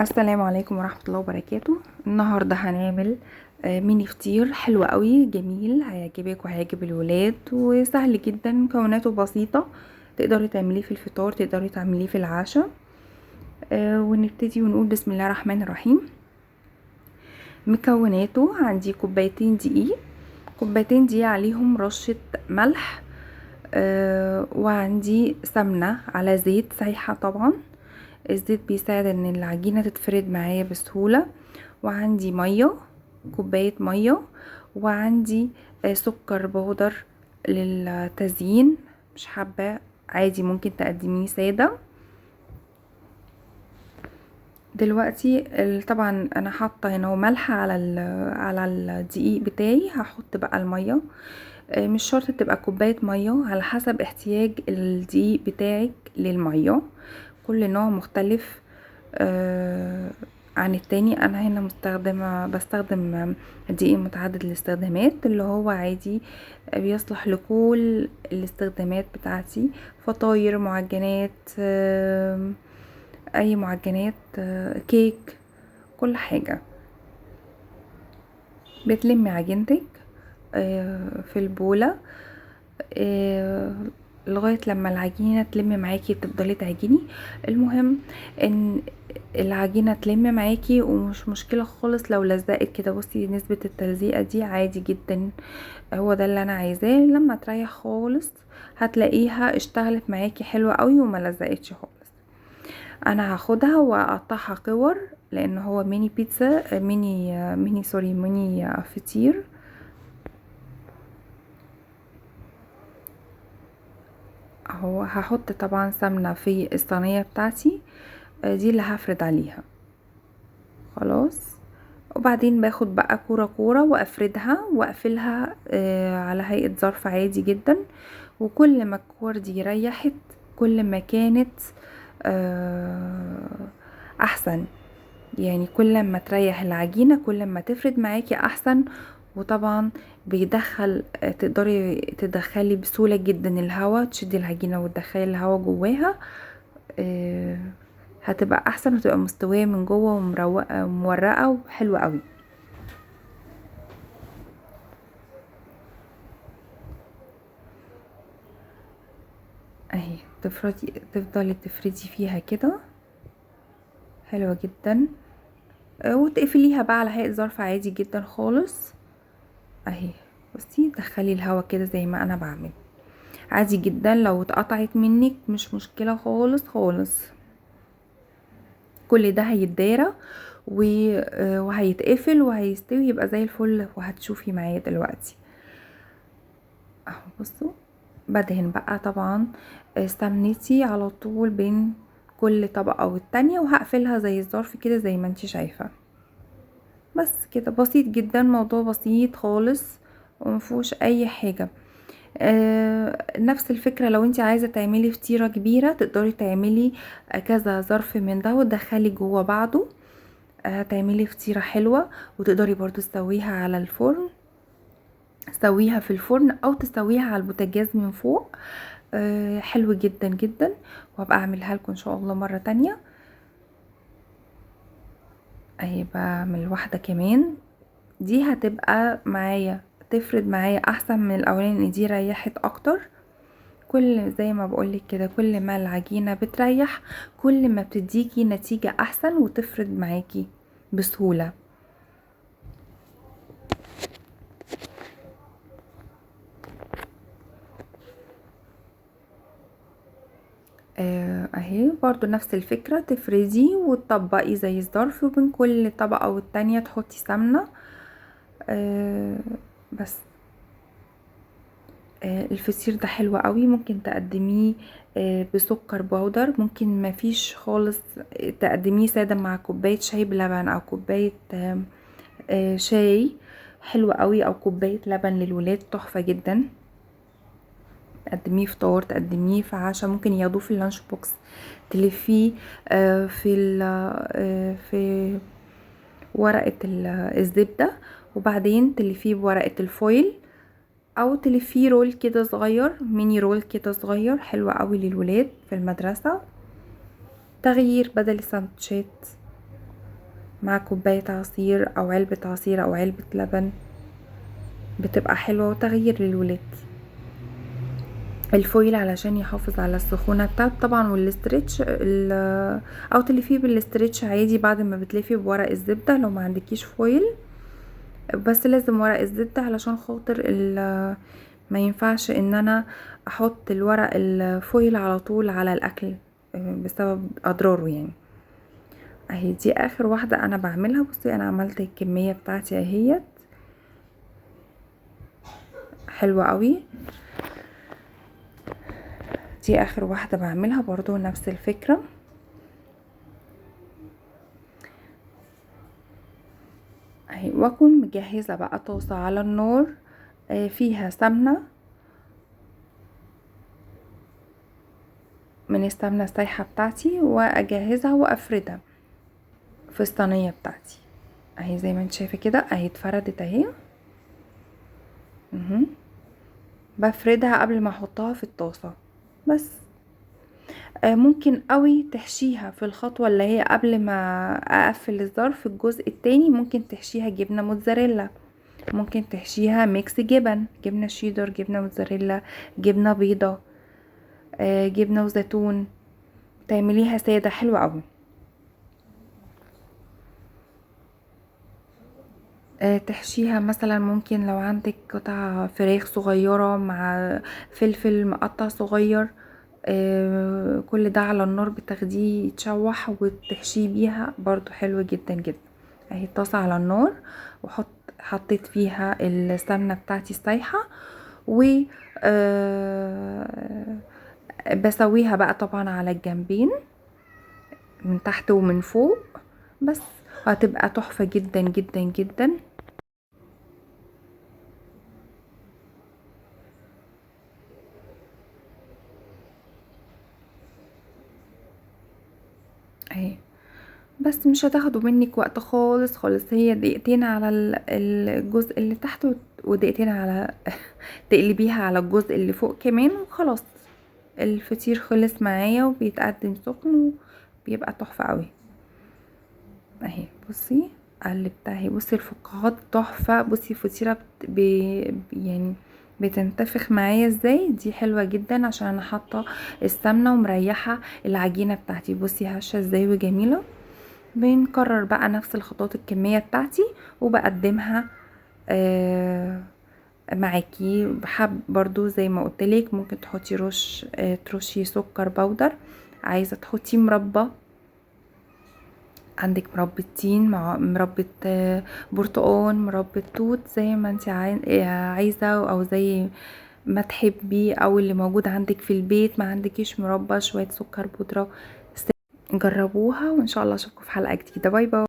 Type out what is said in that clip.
السلام عليكم ورحمة الله وبركاته. النهاردة هنعمل ميني فطير حلو قوي جميل، هيعجبك وهيعجب الولاد، وسهل جدا، مكوناته بسيطة. تقدري تعمليه في الفطار، تقدري تعمليه في العشاء. ونبتدي ونقول بسم الله الرحمن الرحيم. مكوناته: عندي كوبايتين دقيق، كوبايتين دقيق عليهم رشة ملح، وعندي سمنة على زيت سايحة طبعا. الزيت بيساعد ان العجينة تتفرد معايا بسهولة. وعندي مية، كوباية مية، وعندي سكر بودر للتزيين، مش حابة عادي ممكن تقدميه سادة. دلوقتي طبعا انا حاطه هنا ملح على الدقيق بتاعي. هحط بقى الميه، مش شرط تبقى كوبايه ميه، على حسب احتياج الدقيق بتاعك للميه. كل نوع مختلف عن التاني. انا هنا بستخدم دقيق متعدد الاستخدامات، اللي هو عادي بيصلح لكل الاستخدامات بتاعتي، فطاير، معجنات، اي معجنات، كيك، كل حاجة. بتلمي عجينتك في البولة لغاية لما العجينة تلم معاكي، تفضلي تعجني. المهم ان العجينة تلم معاكي، ومش مشكلة خالص لو لزقت كده. بصي نسبة التلزيقة دي عادي جدا، هو ده اللي انا عايزاه. لما تريح خالص هتلاقيها اشتغلت معاكي حلوة قوي وما لزقتش خالص. انا هاخدها واقطعها كور، لان هو ميني بيتزا، ميني فطير. اهو هحط طبعا سمنة في الصينية بتاعتي، دي اللي هفرد عليها خلاص. وبعدين باخد بقى كورة كورة وافردها واقفلها على هيئة ظرف عادي جدا. وكل ما الكور دي ريحت، كل ما كانت احسن. يعني كل ما تريح العجينة كل ما تفرد معاكي احسن. وطبعا بيدخل، تقدري تدخلي بسهولة جدا الهواء، تشدي العجينة وتدخلي الهواء جواها. هتبقى احسن، وتبقى مستوية من جوه ومروقة ومورقة وحلوة قوي. اهي تفضلي تفردي فيها كده، حلوة جدا. وتقفليها بقى على هيئة ظرف عادي جدا خالص. اهي بصي، دخلي الهوا كده زي ما انا بعمل عادي جدا. لو اتقطعت منك مش مشكلة خالص خالص، كل ده هيتدارى وهيتقفل وهيستوي، يبقى زي الفل. وهتشوفي معايا دلوقتي اهو. بصوا، بدهن بقى طبعا سمنتي على طول بين كل طبقة والتانية، وهقفلها زي الظرف كده زي ما انتي شايفة. بس كده بسيط جدا، موضوع بسيط خالص ومفيهوش اي حاجة. نفس الفكرة، لو انت عايزة تعملي فطيرة كبيرة تقدري تعملي كذا ظرف من ده وتدخلي جوه بعضه. تعملي فطيرة حلوة. وتقدري برضو تسويها على الفرن، تسويها في الفرن او تسويها على البوتاجاز من فوق. حلو جدا جدا. وهبقى اعملها لكم ان شاء الله مرة تانية. اهي بعمل واحدة كمان، دي هتبقى معايا تفرد معايا احسن من الاولاني، دي ريحت اكتر. كل زي ما بقولك كده، كل ما العجينة بتريح كل ما بتديكي نتيجة احسن وتفرد معاكي بسهولة. اهي برضو نفس الفكرة، تفردي وتطبقي زي الظرف، وبين كل طبقة والتانية تحطي سمنة. آه بس الفطير ده حلو قوي، ممكن تقدميه بسكر بودر، ممكن ما فيش خالص تقدميه سادة مع كوباية شاي بلبن، او كوباية شاي حلو قوي، او كوباية لبن للولاد تحفة جدا. تقدميه فطار، تقدميه في عشاء، ممكن ياخدوه في اللانش بوكس، تلفيه في ورقة الزبدة، وبعدين تلفيه بورقة الفويل، او تلفيه رول كده صغير، ميني رول كده صغير، حلو قوي للولاد في المدرسة، تغيير بدل السندوتشات. مع كوباية عصير او علبة عصير او علبة لبن، بتبقى حلوة وتغيير للولاد. الفويل علشان يحافظ على السخونة بتاعته طبعا، والاسترتش او تلفيه بالاسترتش عادي بعد ما بتلفي بورق الزبدة لو ما عندكيش فويل. بس لازم ورق الزبدة علشان خاطر ما ينفعش ان انا احط الورق الفويل على طول على الاكل بسبب اضراره يعني. اهي دي اخر واحدة انا بعملها. بصي انا عملت الكمية بتاعتي اهيت حلوة قوي. دي اخر واحدة بعملها برضو نفس الفكرة. اهي واكون مجهزة بقى طاسة على النار فيها سمنة من السمنة السايحة بتاعتي، واجهزها وافردها في الصينية بتاعتي. اهي زي ما انت شايفة كده اهي اتفردت اهي. بفردها قبل ما احطها في الطاسة بس. ممكن قوي تحشيها في الخطوة اللي هي قبل ما اقفل الظرف الجزء التاني، ممكن تحشيها جبنة موتزاريلا، ممكن تحشيها ميكس جبن، جبنة شيدر، جبنة موتزاريلا، جبنة بيضة، جبنة وزيتون، تعمليها سادة حلوة قوي. تحشيها مثلا ممكن لو عندك قطع فراخ صغيرة مع فلفل مقطع صغير، كل ده على النار بتاخديه يتشوح وتحشيه بيها برضو حلو جدا جدا. اهي الطاسة على النار، حطيت فيها السمنة بتاعتي السايحة، و بسويها بقى طبعا على الجنبين من تحت ومن فوق بس. هتبقى تحفة جدا جدا جدا. اهي بس مش هتاخدوا منك وقت خالص خالص، هي دقيقتين على الجزء اللي تحت ودقيقتين على تقلبيها على الجزء اللي فوق كمان وخلاص. الفطير خلص معايا وبيتقدم سخن وبيبقى تحفة قوي. اهي بصي قلبتها اهي، بصي الفقاعات تحفة، بصي الفطيرة يعني بتنتفخ معايا ازاي. دي حلوة جدا عشان انا حاطة السمنة ومريحة العجينة بتاعتي. بصي هشة ازاي وجميلة. بنكرر بقى نفس الخطوات الكمية بتاعتي وبقدمها معاكي. بحب برضو زي ما قلتلك ممكن تحطي ترشي سكر بودر، عايزة تحطي مربى، عندك مربى تين مع مربى برتقال، مربى توت، زي ما انت عايزة او زي ما تحبي، او اللي موجود عندك في البيت. ما عندكيش مربى، شوية سكر بودرة. جربوها وان شاء الله اشوفكم في حلقة جديدة. باي باي.